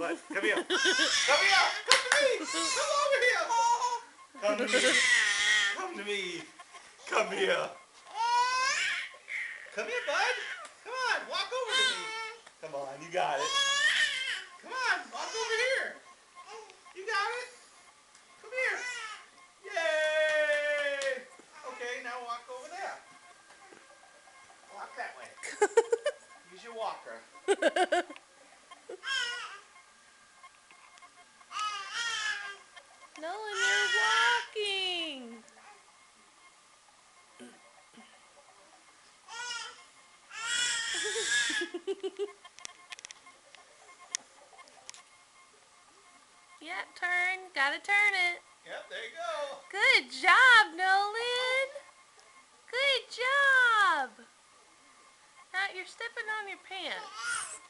bud. Come here. Come here. Come to me. Come over here. Come to me. Come to me. Come here. Come here, bud. Come on. Walk over to me. Come on. You got it. Come on. Walk over here. You got it. Come here. Yay. Okay, now walk over there. Walk that way. Use your walker. Nolan, you're walking. Yeah, turn. Gotta turn it. Yep, there you go. Good job, Nolan. Good job. Now you're stepping on your pants.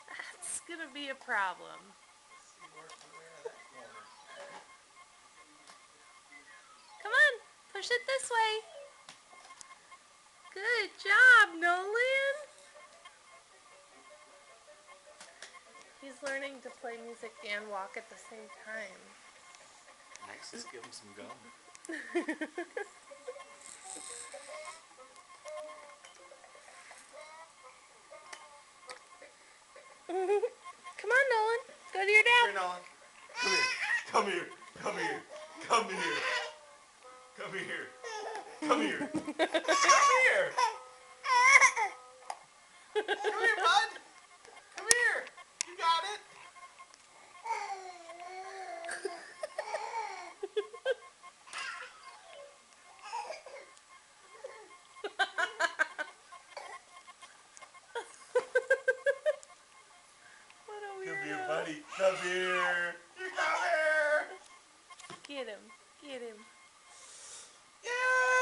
That's gonna be a problem. Come on, push it this way. Good job, Nolan. He's learning to play music and walk at the same time. Nice, just give him some gum. Come on, Nolan. Go to your dad. Here, Nolan. Come here. Come here. Come here. Come here. Come here. Come here. Come here. Come here, bud. Come here. You got it. What a weirdo. Come here, buddy. Come here. You got it. Get him. Get him. Yeah.